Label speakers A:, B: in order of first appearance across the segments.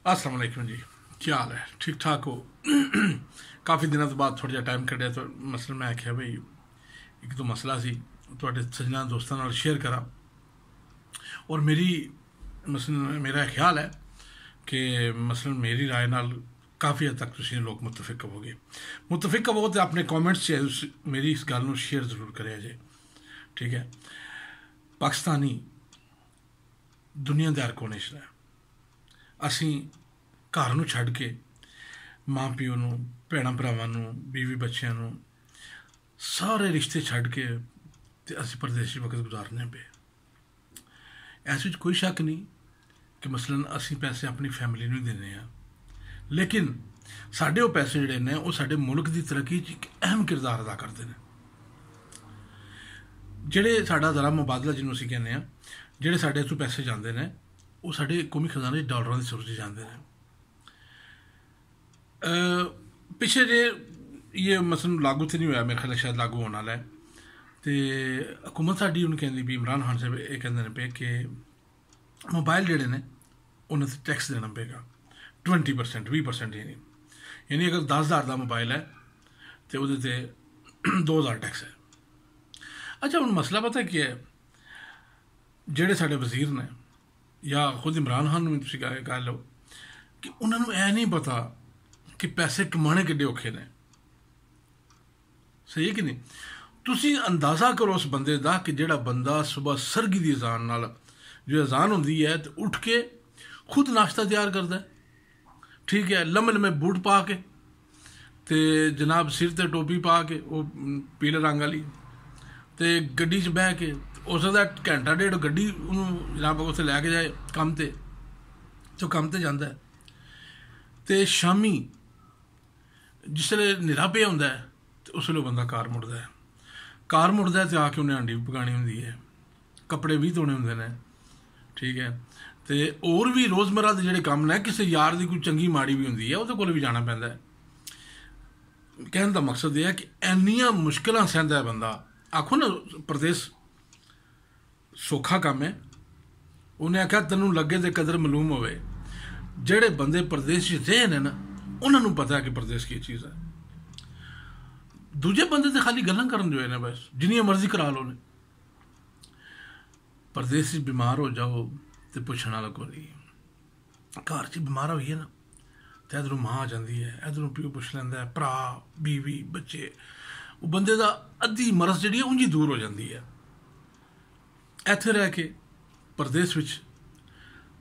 A: अस्सलाम वालेकुम जी, क्या हाल है? ठीक ठाक हो? काफ़ी दिनों तो बाद थोड़ा जिहा टाइम कड्ढिया तो मसलन मैं आख्या भाई एक तो मसला सी तुहाडे सज्जना दोस्तां नाल शेयर करा। और मेरी मसलन मेरा ख्याल है कि मसलन मेरी राय नाल काफ़ी हद तक तुसीं लोग मुतफिक होवोगे। मुतफिक होवो तो अपने कॉमेंट्स च मेरी इस गल नूं शेयर जरूर करेआ जे, ठीक है। पाकिस्तानी दुनिया दे हर कोने च है। असीं घर नूं छड्ड के माँ प्यो नूं, भैणां भरावां नूं, बीवी बच्चिआं नूं सारे रिश्ते छड्ड के ते असीं परदेसी वक्त गुजारने पे। ऐसे कोई शक नहीं कि मसलन असीं पैसे अपनी फैमिली नूं दिंदे आं, लेकिन साढ़े वो पैसे जिहड़े ने वो साढ़े मुल्क की तरक्की च एक अहम किरदार अदा करते हैं। जिहड़े साडा ज़रा मुबादला जिन्हों असीं कहने आ, जिहड़े साडे इत्थों पैसे जाते हैं वो साढ़े कौमी खजाने डॉलरां की सूरत च जाते हैं। पिछले जे ये मसलन लागू तो नहीं होया, मेरे ख्याल शायद लागू होने वाला है। तो हुकूमत साडी हुण कहंदी भी इमरान खान साहब ये कहंदे पे कि मोबाइल जिहड़े ने उन्हां ते टैक्स देना पेगा 20%, 20% यानी अगर 10,000 का मोबाइल है तो वो 2,000 टैक्स है। अच्छा हुण मसला पता क्या है, जिहड़े साडे वजीर ने या खुद इमरान खान भी तुसीं कह लो कि उन्होंने यह नहीं पता कि पैसे कमाने किड्डे औखे ने। सही है कि नहीं? तुसीं अंदाज़ा करो उस बंदे का कि जिहड़ा बंदा सुबह सरगी की अजान नाल जो अजान होंदी है तो उठ के खुद नाश्ता तैयार करता है, ठीक है, लम्मे लम्मे बूट पा के ते जनाब सिर ते टोपी पा के वो पीले रंग वाली ते गड्डी च बह के उसदा घंटा डेढ़ गड्डी उन्होंने जनाब उत्थे लैके जाए कम ते तो कम ते जांदा है। ते शामी जिसले न्हेरा पे होंदा है तो उसले बंदा घर मुड़दा है। घर मुड़दा है तो आके उन्हें हांडी पकानी होंदी है, कपड़े भी धोने होंदे ने, ठीक है। तो होर भी रोज़मर्रा के जिहड़े कम्म ने, किसी यार की कोई चंगी माड़ी भी होंदी है उहदे कोल भी जाना पैंदा है। कहने का मकसद यह है कि इन्नियां मुश्किलां सहंदा है बंदा। आखो ना परदेस सौखा काम है, उन्हें आख्या तेनों लगे तो कदर मालूम होवे। जिहड़े बंदे परदेस च रहे ने ना उन्होंने पता है कि परदेस की चीज़ है। दूजे बंदे तो खाली गल्लां करन जो ने, बस जिन्नियां मर्जी करा लो ने। परदेस बीमार हो जाओ तो पुछण वाला कोई नहीं। घर च बीमार होइए ना तो इधरों माँ आ जाती है, इधरों प्यो पुछ लैंदा है, भरा बीवी बच्चे, वो बंदे का अद्धी मरज जी उंज ही दूर हो जाती है। इत्थे रह के परदेस विच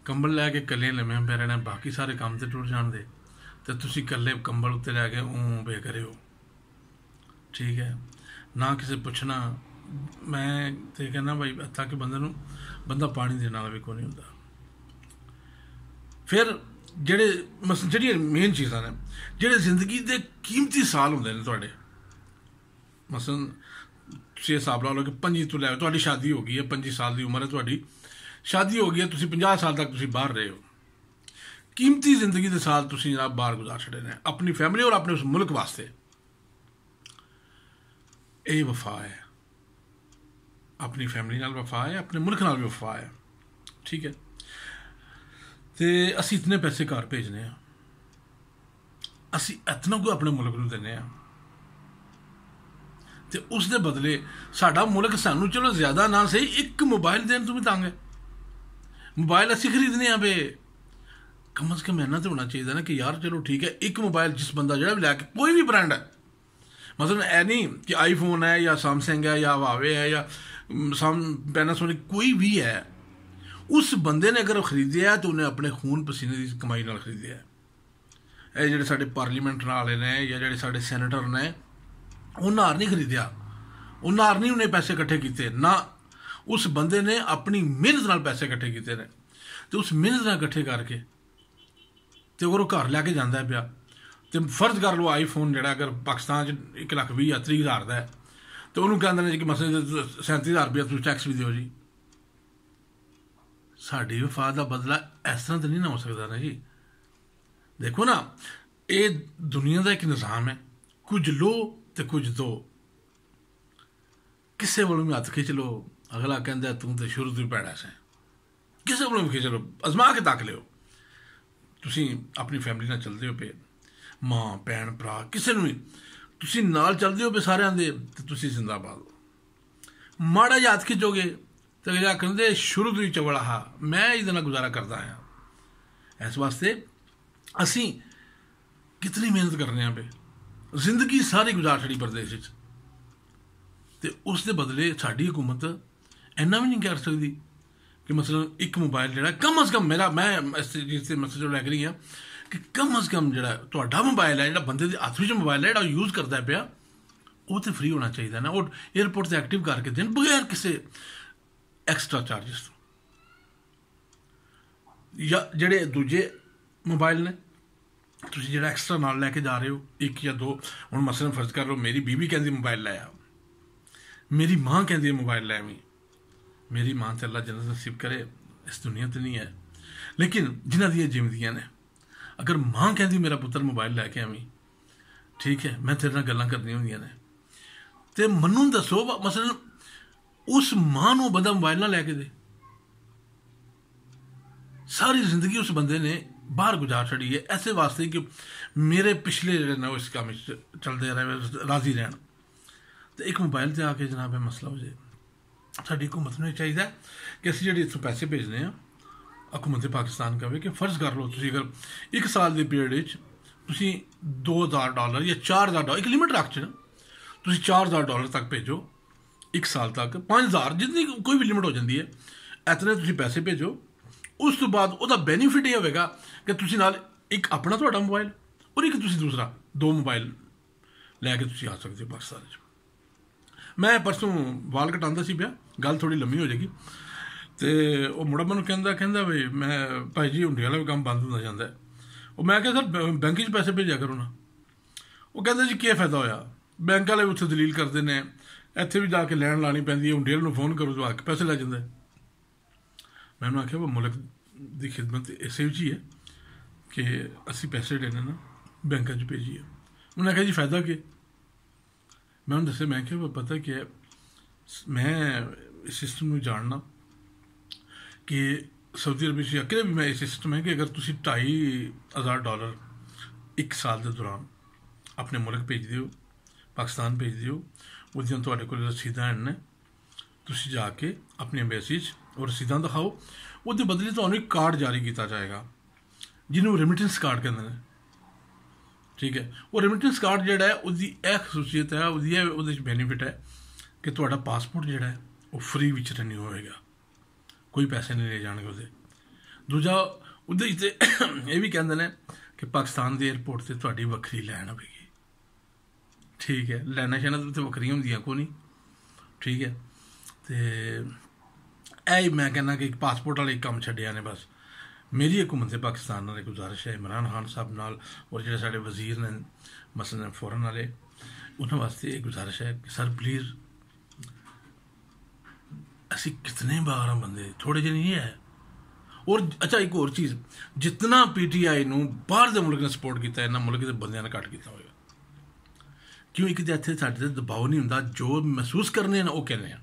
A: कंबल लैके कल्ले लम्मे पे रहना, बाकी सारे काम तो टुर जान दे तो तुसीं कल्ले कंबल उत्ते लैके बे करे हो, ठीक है ना किसी पुछना। मैं तो कहना भाई ताकि बंदा पानी देने वाला भी कोई नहीं होता। फिर जेह्ड़े मसलन जेह्ड़ियां मेन चीज़ां ने, जेह्ड़े जिंदगी के कीमती साल होंदे ने तुहाडे, मसलन तुसीं हिसाब ला लो कि 25 तो लै तुहाडी शादी हो गई है, 25 साल की उम्र है तुहाडी, शादी हो गई है, तुसीं 50 साल तक तुसीं बाहर रहे हो। कीमती जिंदगी के साल तुसीं जनाब बाहर गुजार छड़े ने अपनी फैमिली और अपने उस मुल्क वास्ते। ये वफा है, अपनी फैमिली नाल वफा है, अपने मुल्क नाल भी वफा है, ठीक है। तो असी इतने पैसे घर भेजने, असी इतना कोई अपने मुल्क नूं दिंदे आ तो उसके बदले साडा मुल्क सानू चलो ज्यादा ना सही एक मोबाइल देने तो भी तंग है। मोबाइल असी खरीदने पे कम अज कम इन्ना तो होना चाहिए ना कि यार चलो ठीक है एक मोबाइल जिस बंदा जो भी लैके कोई भी ब्रांड है, मतलब ऐ नहीं कि आईफोन है या सैमसंग है या वावे है या पैनासोनिक कोई भी है, उस बंदे ने अगर खरीदया है तो उन्हें अपने खून पसीने की कमाई नाल खरीदया है। ये जिहड़े साडे पार्लीमेंट वाले ने या जिहड़े साडे सैनेटर ने उन्हें हार नहीं खरीदया, उन्हें हार नहीं उन्हें पैसे इकट्ठे किए ना, उस बंदे ने अपनी मेहनत नाल पैसे इकट्ठे किए ने। तो उस मेहनत नाल इकट्ठे करके तो अगर वो घर लैके जाता है पिया तो फर्ज कर लो आईफोन जोड़ा अगर पाकिस्तान 1,20,000 या 30,000 का है तो उन्होंने कहते हैं कि मसले 37,000 रुपया तुम टैक्स भी दो जी। साड़ी वफा का बदला इस तरह तो नहीं ना हो सकता ना जी। देखो ना ये दुनिया का एक निज़ाम है, कुछ लो तो कुछ दो, किसी वालों भी हथ खिंच लो अगला कहता तू तो शुरू तो ही पैड़ा से, किसी वालों भी खिंच लो, अजमा के तक लो। ਤੁਸੀਂ ਆਪਣੀ ਫੈਮਿਲੀ ਨਾਲ ਚੱਲਦੇ ਹੋ ਪਏ, ਮਾਂ ਭੈਣ ਭਰਾ ਕਿਸੇ ਨੂੰ ਵੀ ਤੁਸੀਂ ਨਾਲ ਚੱਲਦੇ ਹੋ ਪਏ ਸਾਰਿਆਂ ਦੇ, ਤੇ ਤੁਸੀਂ ਜ਼ਿੰਦਾਬਾਦ ਹੋ। ਮਾੜਾ ਜਿਹਾ ਹੱਥ ਖਿੱਚੋਗੇ ਤੇ ਅਗਲਾ ਕਹਿੰਦੇ ਸ਼ੁਰੂ ਤੋਂ ਹੀ ਚਵਲਾ ਹਾਂ, ਮੈਂ ਇਹਦੇ ਨਾਲ ਗੁਜ਼ਾਰਾ ਕਰਦਾ ਹਾਂ। ਇਸ ਵਾਸਤੇ ਅਸੀਂ ਕਿਤਨੀ ਮਿਹਨਤ ਕਰਨੇ ਆ ਪਏ, ਜ਼ਿੰਦਗੀ ਸਾਰੀ ਗੁਜ਼ਾਰ ਛੜੀ ਪ੍ਰਦੇਸ਼ ਵਿੱਚ, ਤੇ ਉਸ ਦੇ ਬਦਲੇ ਸਾਡੀ ਹਕੂਮਤ ਇੰਨਾ ਵੀ ਨਹੀਂ ਕਰ ਸਕਦੀ ਕਿ ਮਸਲਨ ਇੱਕ ਮੋਬਾਈਲ ਜਿਹੜਾ ਕਮ ਅਜ਼ ਕਮ ਮੈਂ ਇਸ ਚੀਜ਼ 'ਤੇ ਮਸਲੇ ਜੋ ਲੈ ਕੇ ਰਹੀ ਹਾਂ ਕਿ ਕਮ ਅਜ਼ ਕਮ ਜਿਹੜਾ ਤੁਹਾਡਾ ਮੋਬਾਈਲ ਹੈ, ਜਿਹੜਾ ਬੰਦੇ ਦੇ ਹੱਥ ਵਿੱਚ ਮੋਬਾਈਲ ਹੈ, ਜਿਹੜਾ ਯੂਜ਼ ਕਰਦਾ ਪਿਆ, ਉਹ ਤਾਂ ਫ੍ਰੀ ਹੋਣਾ ਚਾਹੀਦਾ ਨਾ। ਉਹ ਏਅਰਪੋਰਟ 'ਤੇ ਐਕਟਿਵ ਕਰਕੇ ਦੇਣ ਬਗੈਰ ਕਿਸੇ ਐਕਸਟਰਾ ਚਾਰਜਿਸ ਤੋਂ। ਜਾਂ ਜਿਹੜੇ ਦੂਜੇ ਮੋਬਾਈਲ ਨੇ ਤੁਸੀਂ ਜਿਹੜਾ ਐਕਸਟਰਾ ਨਾਲ ਲੈ ਕੇ ਜਾ ਰਹੇ ਹੋ, ਇੱਕ ਜਾਂ ਦੋ, ਹੁਣ ਮਸਲਨ ਫਰਜ਼ ਕਰ ਲਓ ਮੇਰੀ ਬੀਵੀ ਕਹਿੰਦੀ ਮੋਬਾਈਲ ਲੈ ਆ, ਮੇਰੀ ਮਾਂ ਕਹਿੰਦੀ ਹੈ ਮੋਬਾਈਲ ਲੈ ਆਵੀਂ। ਮੇਰੀ ਮਾਂ ਤੇ ਅੱਲਾ ਜੰਨਤ ਨਸੀਬ ਕਰੇ ਇਸ ਦੁਨੀਆ 'ਤੇ ਨਹੀਂ ਹੈ, ਲੇਕਿਨ ਜਿਨ੍ਹਾਂ ਦੀਆਂ ਜਿਉਂਦੀਆਂ ਨੇ, ਅਗਰ ਮਾਂ ਕਹਿੰਦੀ ਮੇਰਾ ਪੁੱਤਰ ਮੋਬਾਈਲ ਲੈ ਕੇ ਆਵੀਂ, ਠੀਕ ਹੈ, ਮੈਂ ਤੇਰੇ ਨਾਲ ਗੱਲਾਂ ਕਰਨੀਆਂ ਹੁੰਦੀਆਂ ਨੇ, ਤੇ ਮੈਨੂੰ ਦੱਸੋ ਮਸਲਨ ਉਸ ਮਾਂ ਨੂੰ ਬੰਦਾ ਮੋਬਾਈਲ ਨਾ ਲੈ ਕੇ ਦੇ, ਸਾਰੀ ਜ਼ਿੰਦਗੀ ਉਸ ਬੰਦੇ ਨੇ ਬਾਹਰ ਗੁਜ਼ਾਰ ਛੜੀ ਹੈ ਐਸੇ ਵਾਸਤੇ ਕਿ ਮੇਰੇ ਪਿਛਲੇ ਜਿਹੜੇ ਨੇ ਉਹ ਇਸ ਕੰਮ ਵਿੱਚ ਚੱਲਦੇ ਰਹੇ, ਰਾਜ਼ੀ ਰਹਿਣ। ਤੇ ਇੱਕ ਮੋਬਾਈਲ 'ਤੇ ਆ ਕੇ ਜਨਾਬ ਇਹ ਮਸਲਾ ਹੋ ਜਾਏ। ਸਾਡੀ ਹਕੂਮਤ ਨੂੰ ਇਹ ਚਾਹੀਦਾ ਕਿ ਅਸੀਂ ਜਿਹੜੇ ਇੱਥੋਂ ਪੈਸੇ ਭੇਜਦੇ ਹਾਂ, ਹਕੂਮਤ ਪਾਕਿਸਤਾਨ ਕਹੇ ਕਿ ਫਰਜ਼ ਕਰ ਲਓ ਤੁਸੀਂ ਅਗਰ ਇੱਕ ਸਾਲ ਦੇ ਪੀਰੀਅਡ ਵਿੱਚ ਤੁਸੀਂ $2,000 ਜਾਂ $4,000, ਇੱਕ ਲਿਮਿਟ ਰੱਖ 'ਚ ਨਾ, ਤੁਸੀਂ $4,000 ਤੱਕ ਭੇਜੋ ਇੱਕ ਸਾਲ ਤੱਕ, 5,000 ਜਿੰਨੀ ਕੋਈ ਵੀ ਲਿਮਿਟ ਹੋ ਜਾਂਦੀ ਹੈ, ਇਤਨੇ ਤੁਸੀਂ ਪੈਸੇ ਭੇਜੋ। ਉਸ ਤੋਂ ਬਾਅਦ ਉਹਦਾ ਬੈਨੀਫਿਟ ਇਹ ਹੋਵੇਗਾ ਕਿ ਤੁਸੀਂ ਨਾਲ ਇੱਕ ਆਪਣਾ ਤੁਹਾਡਾ ਮੋਬਾਈਲ ਔਰ ਇੱਕ ਤੁਸੀਂ ਦੂਸਰਾ, 2 ਮੋਬਾਈਲ ਲੈ ਕੇ ਤੁਸੀਂ ਆ ਸਕਦੇ ਹੋ ਪਾਕਿਸਤਾਨ 'ਚ। ਮੈਂ ਪਰਸੋਂ ਵਾਲ ਕਟਾਉਂਦਾ ਸੀ ਪਿਆ, ਗੱਲ ਥੋੜ੍ਹੀ ਲੰਮੀ ਹੋ ਜਾਏਗੀ, ਅਤੇ ਉਹ ਮੁੰਡਾ ਮੈਨੂੰ ਕਹਿੰਦਾ ਵੀ ਮੈਂ ਭਾਈ ਜੀ ਹੁੰਡੀ ਵਾਲਾ ਵੀ ਕੰਮ ਬੰਦ ਹੁੰਦਾ ਜਾਂਦਾ। ਉਹ ਮੈਂ ਕਿਹਾ ਸਰ ਬੈਂਕ 'ਚ ਪੈਸੇ ਭੇਜਿਆ ਕਰੋ ਨਾ। ਉਹ ਕਹਿੰਦਾ ਜੀ ਕੀ ਫਾਇਦਾ ਹੋਇਆ, ਬੈਂਕ ਵਾਲੇ ਉੱਥੇ ਦਲੀਲ ਕਰਦੇ ਨੇ, ਇੱਥੇ ਵੀ ਜਾ ਕੇ ਲੈਣ ਲਾਣੀ ਪੈਂਦੀ ਹੈ, ਹੁੰਡੀ ਵਾਲੇ ਨੂੰ ਫੋਨ ਕਰੋ ਜੋ ਆ ਕੇ ਪੈਸੇ ਲੈ ਜਾਂਦਾ। ਮੈਂ ਉਹਨੂੰ ਆਖਿਆ ਵੀ ਮੁਲਕ ਦੀ ਖਿਦਮਤ ਇਸੇ ਵਿੱਚ ਹੀ ਹੈ ਕਿ ਅਸੀਂ ਪੈਸੇ ਜਿਹੜੇ ਨੇ ਨਾ ਬੈਂਕਾਂ 'ਚ ਭੇਜੀਏ। ਉਹਨੇ ਆਖਿਆ ਜੀ ਫਾਇਦਾ ਕੀ? ਮੈਂ ਉਹਨੂੰ ਦੱਸਿਆ, ਮੈਂ ਕਿਹਾ ਪਤਾ ਕੀ ਹੈ, ਮੈਂ ਇਸ ਸਿਸਟਮ ਨੂੰ ਜਾਣਨਾ ਕਿ ਸਾਊਦੀ ਅਰਬ ਵਿੱਚ ਕਿਤੇ ਵੀ ਮੈਂ ਇਹ ਸਿਸਟਮ ਹੈ ਕਿ ਅਗਰ ਤੁਸੀਂ $2,500 ਇੱਕ ਸਾਲ ਦੇ ਦੌਰਾਨ ਆਪਣੇ ਮੁਲਕ ਭੇਜਦੇ ਹੋ, ਪਾਕਿਸਤਾਨ ਭੇਜਦੇ ਹੋ, ਉਹਦੀਆਂ ਤੁਹਾਡੇ ਕੋਲ ਰਸੀਦਾਂ ਨੇ, ਤੁਸੀਂ ਜਾ ਕੇ ਆਪਣੀ ਅੰਬੈਸੀ 'ਚ ਉਹ ਰਸੀਦਾਂ ਦਿਖਾਓ, ਉਹਦੇ ਬਦਲੇ ਤੁਹਾਨੂੰ ਇੱਕ ਕਾਰਡ ਜਾਰੀ ਕੀਤਾ ਜਾਏਗਾ ਜਿਹਨੂੰ ਰੈਮਿਟੈਂਸ ਕਾਰਡ ਕਹਿੰਦੇ ਨੇ, ਠੀਕ ਹੈ। ਉਹ ਰੈਮਿਟੈਂਸ ਕਾਰਡ ਜਿਹੜਾ ਹੈ ਉਹਦੀ ਇਹ ਖਸੂਸੀਅਤ ਹੈ, ਉਹਦੇ 'ਚ ਬੈਨੀਫਿਟ ਹੈ ਕਿ ਤੁਹਾਡਾ ਪਾਸਪੋਰਟ ਜਿਹੜਾ ਹੈ ਉਹ ਫ੍ਰੀ ਵਿੱਚ ਰਿਨਿਊ ਹੋਏਗਾ, ਕੋਈ ਪੈਸੇ ਨਹੀਂ ਲੈ ਜਾਣਗੇ ਉਹਦੇ। ਦੂਜਾ ਉਹਦੇ 'ਚ ਇਹ ਵੀ ਕਹਿੰਦੇ ਨੇ ਕਿ ਪਾਕਿਸਤਾਨ ਦੇ ਏਅਰਪੋਰਟ 'ਤੇ ਤੁਹਾਡੀ ਵੱਖਰੀ ਲਾਈਨ ਹੋਵੇਗੀ, ਠੀਕ ਹੈ। ਲਾਈਨਾਂ ਸ਼ਾਨਾਂ ਤਾਂ ਉੱਥੇ ਵੱਖਰੀਆਂ ਹੁੰਦੀਆਂ ਕੋਈ ਨਹੀਂ, ਠੀਕ ਹੈ। ਅਤੇ ਇਹ ਮੈਂ ਕਹਿੰਦਾ ਕਿ ਪਾਸਪੋਰਟ ਵਾਲੇ ਕੰਮ ਛੱਡਿਆ ਨੇ ਬਸ। ਮੇਰੀ ਹਕੂਮਤ ਪਾਕਿਸਤਾਨ ਨਾਲ ਗੁਜ਼ਾਰਿਸ਼ ਹੈ, ਇਮਰਾਨ ਖਾਨ ਸਾਹਿਬ ਨਾਲ ਔਰ ਜਿਹੜੇ ਸਾਡੇ ਵਜ਼ੀਰ ਨੇ ਮਸਲਨ ਫੌਰਨ ਵਾਲੇ, ਉਹਨਾਂ ਵਾਸਤੇ ਇਹ ਗੁਜ਼ਾਰਿਸ਼ ਹੈ ਕਿ ਸਰ ਪਲੀਜ਼, ਅਸੀਂ ਕਿਤਨੇ ਬਾਹਰ ਬੰਦੇ, ਥੋੜ੍ਹੇ ਜਿਹੇ ਨਹੀਂ ਹੈ। ਔਰ ਅੱਛਾ ਇੱਕ ਹੋਰ ਚੀਜ਼, ਜਿਤਨਾ PTI ਨੂੰ ਬਾਹਰ ਦੇ ਮੁਲਕ ਨੇ ਸਪੋਰਟ ਕੀਤਾ, ਇਹਨਾਂ ਮੁਲਕ ਦੇ ਬੰਦਿਆਂ ਨੇ ਘੱਟ ਕੀਤਾ ਹੋਏਗਾ। ਕਿਉਂ? ਇੱਕ ਤਾਂ ਇੱਥੇ ਸਾਡੇ 'ਤੇ ਦਬਾਅ ਨਹੀਂ ਹੁੰਦਾ, ਜੋ ਮਹਿਸੂਸ ਕਰਨੇ ਨੇ ਉਹ ਕਹਿੰਦੇ ਆ।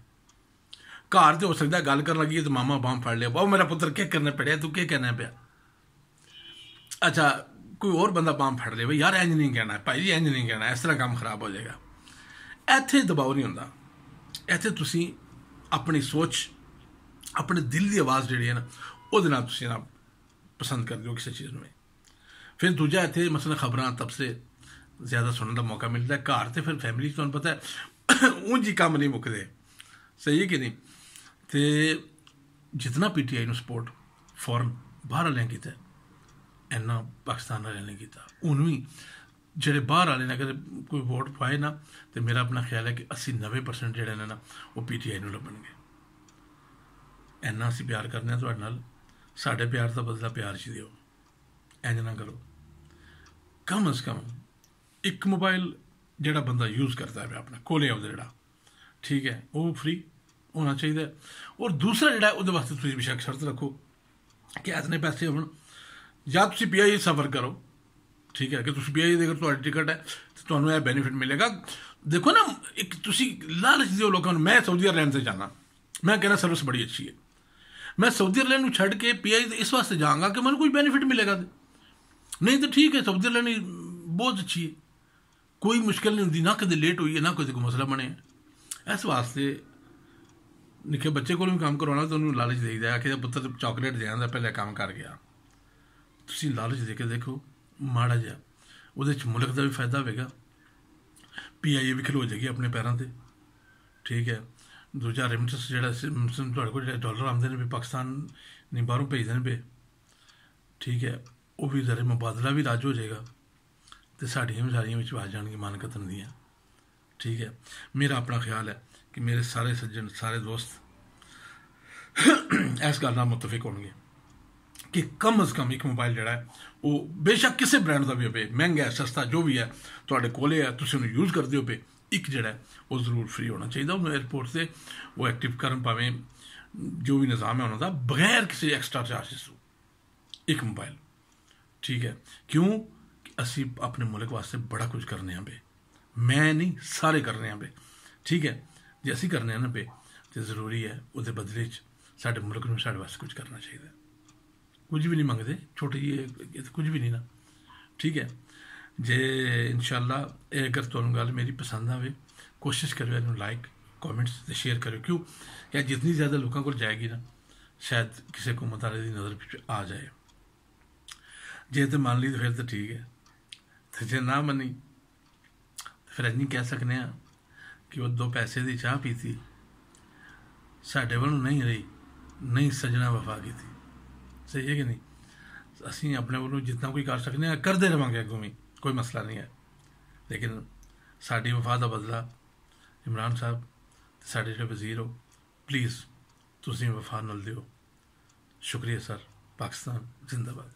A: ਘਰ ਤੇ ਹੋ ਸਕਦਾ ਗੱਲ ਕਰਨ ਲੱਗੀ ਤਾਂ ਮਾਮਾ ਬਾਂਹ ਫੜ ਲਿਆ, ਬਾਹ ਮੇਰਾ ਪੁੱਤਰ ਕੀ ਕਰਨਾ ਪੜਿਆ, ਤੂੰ ਕੀ ਕਹਿਣਾ ਪਿਆ। ਅੱਛਾ ਕੋਈ ਹੋਰ ਬੰਦਾ ਬਾਂਹ ਫੜ ਲਿਆ, ਬਈ ਯਾਰ ਇੰਝ ਨਹੀਂ ਕਹਿਣਾ ਭਾਈ ਜੀ, ਇੰਝ ਨਹੀਂ ਕਹਿਣਾ, ਇਸ ਤਰ੍ਹਾਂ ਕੰਮ ਖਰਾਬ ਹੋ ਜਾਏਗਾ। ਇੱਥੇ ਦਬਾਅ ਨਹੀਂ ਹੁੰਦਾ, ਇੱਥੇ ਤੁਸੀਂ ਆਪਣੀ ਸੋਚ, ਆਪਣੇ ਦਿਲ ਦੀ ਆਵਾਜ਼ ਜਿਹੜੀ ਹੈ ਨਾ, ਉਹਦੇ ਨਾਲ ਤੁਸੀਂ ਨਾ ਪਸੰਦ ਕਰਦੇ ਹੋ ਕਿਸੇ ਚੀਜ਼ ਨੂੰ। ਫਿਰ ਦੂਜਾ ਇੱਥੇ ਮਸਲਾ ਖਬਰਾਂ ਤਬਸੇ ਜ਼ਿਆਦਾ ਸੁਣਨ ਦਾ ਮੌਕਾ ਮਿਲਦਾ। ਘਰ ਤੇ ਫਿਰ ਫੈਮਿਲੀ 'ਚ ਤੁਹਾਨੂੰ ਪਤਾ ਹੈ ਉਂਝ ਹੀ ਕੰਮ ਨਹੀਂ ਮੁੱਕਦੇ, ਸਹੀ ਹੈ ਕਿ ਨਹੀਂ। ਅਤੇ ਜਿਤਨਾ PTI ਨੂੰ ਸਪੋਰਟ ਫੌਰਨ ਬਾਹਰ ਵਾਲਿਆਂ ਕੀਤਾ, ਇੰਨਾ ਪਾਕਿਸਤਾਨ ਵਾਲਿਆਂ ਨੇ ਕੀਤਾ। ਹੁਣ ਵੀ ਜਿਹੜੇ ਬਾਹਰ ਵਾਲੇ ਨੇ ਅਗਰ ਕੋਈ ਵੋਟ ਪਾਏ ਨਾ, ਤਾਂ ਮੇਰਾ ਆਪਣਾ ਖਿਆਲ ਹੈ ਕਿ 80-90% ਜਿਹੜੇ ਨੇ ਨਾ ਉਹ PTI ਨੂੰ ਲੱਭਣਗੇ। ਇੰਨਾ ਅਸੀਂ ਪਿਆਰ ਕਰਦੇ ਹਾਂ ਤੁਹਾਡੇ ਨਾਲ, ਸਾਡੇ ਪਿਆਰ ਦਾ ਬਦਲਾ ਪਿਆਰ 'ਚ ਦਿਓ, ਇੰਝ ਨਾ ਕਰੋ। ਕਮ ਅਜ਼ ਕਮ ਇੱਕ ਮੋਬਾਈਲ ਜਿਹੜਾ ਬੰਦਾ ਯੂਜ਼ ਕਰਦਾ ਹੈ ਆਪਣਾ ਕੋਲੇ ਉਹਦਾ ਜਿਹੜਾ, ਠੀਕ ਹੈ, ਉਹ ਫ੍ਰੀ ਹੋਣਾ ਚਾਹੀਦਾ। ਔਰ ਦੂਸਰਾ ਜਿਹੜਾ ਉਹਦੇ ਵਾਸਤੇ ਤੁਸੀਂ ਬੇਸ਼ੱਕ ਸ਼ਰਤ ਰੱਖੋ ਕਿ ਇਤਨੇ ਪੈਸੇ ਹੋਣ, ਜਾਂ ਤੁਸੀਂ PI ਸਫਰ ਕਰੋ, ਠੀਕ ਹੈ, ਕਿ ਤੁਸੀਂ PI ਦੇ ਅਗਰ ਤੁਹਾਡੀ ਟਿਕਟ ਹੈ ਤਾਂ ਤੁਹਾਨੂੰ ਇਹ ਬੈਨੀਫਿਟ ਮਿਲੇਗਾ। ਦੇਖੋ ਨਾ, ਇੱਕ ਤੁਸੀਂ ਲਾਲਚ ਦਿਓ ਲੋਕਾਂ ਨੂੰ, ਮੈਂ ਸਾਊਦੀ ਅਰਬ ਤੇ ਜਾਣਾ, ਮੈਂ ਕਹਿੰਦਾ ਸਰਵਿਸ ਬੜੀ ਅੱਛੀ ਹੈ, ਮੈਂ ਸਾਊਦੀ ਅਰਬ ਨੂੰ ਛੱਡ ਕੇ PI ਇਸ ਵਾਸਤੇ ਜਾਵਾਂਗਾ ਕਿ ਮੈਨੂੰ ਕੋਈ ਬੈਨੀਫਿਟ ਮਿਲੇਗਾ। नहीं तो ठीक है, सऊदी लेनी बहुत अच्छी है, कोई मुश्किल नहीं होंगी ना, कदे लेट हुई है ना कोई मसला बने। इस वास्ते निक्के बच्चे को भी काम करवाना तो उन्होंने लालच देईदा कि पुत्तर चॉकलेट दे आंदा पहले काम कर गया। तुसीं लालच दे के देखो माड़ा जिहा, ਉਹਦੇ 'ਚ मुल्क का भी फायदा होगा, PIA भी खलो जाएगी अपने पैरों से। ठीक है, दूजा रेमिटेंस जो तुहाडे कोल डॉलर आते हैं भी पाकिस्तान नहीं बाहरों भेजते हैं पे, ठीक है, वो भी जरा मुबादला भी राज हो जाएगा, तो साड़ियाँ भी सारियां विच आ जाएगी मानकतन दियाँ। ठीक है, मेरा अपना ख्याल है कि मेरे सारे सज्जन सारे दोस्त इस गल नाल मुतफिक होणगे कि कम अज़ कम एक मोबाइल जोड़ा है वो बेशक किसी ब्रांड का भी हो, महंगा है सस्ता जो भी है तुहाडे कोले है, तुसीं उहनूं यूज़ करदे हो पे, एक जोड़ा है वो जरूर फ्री होना चाहिए। उन्होंने एयरपोर्ट से वो एक्टिव करन भावें जो भी निज़ाम है उन्होंने बगैर किसी एक्सट्रा चार्जिस एक मोबाइल। ठीक है, क्यों कि असी अपने मुल्क वास्ते बड़ा कुछ करने पे, मैं नहीं सारे करने पे। ठीक है, जे असी करने ना पे तो जरूरी है वो बदले साडे मुल्क में साडे वास्ते कुछ करना चाहिए। कुछ भी नहीं मंगते, छोटे जी कुछ भी नहीं ना। ठीक है, जे इंशाअल्लाह अगर तुहानूं गल मेरी पसंद आवे कोशिश करो इन्हूं लाइक कॉमेंट्स ते शेयर करो, क्यों क्या जितनी ज़्यादा लोगों को जाएगी ना शायद किसी हुकूमत वाले की नज़र आ जाए। जे तो मान ली तो फिर तो ठीक है, तो जे ना मनी तो फिर अं कह सकने कि वो 2 पैसे की चाह पीती साढ़े वालों नहीं रही, नहीं सजना वफा की थी। सही है कि नहीं? असी अपने वालों जितना कोई कर सकते हैं करते रहेंगे अगों भी, कोई मसला नहीं है, लेकिन साड़ी वफा का बदला इमरान साहब साढ़े जो वजीर हो प्लीज़ तुसीं वफा नल दिओ। शुक्रिया सर, पाकिस्तान जिंदाबाद।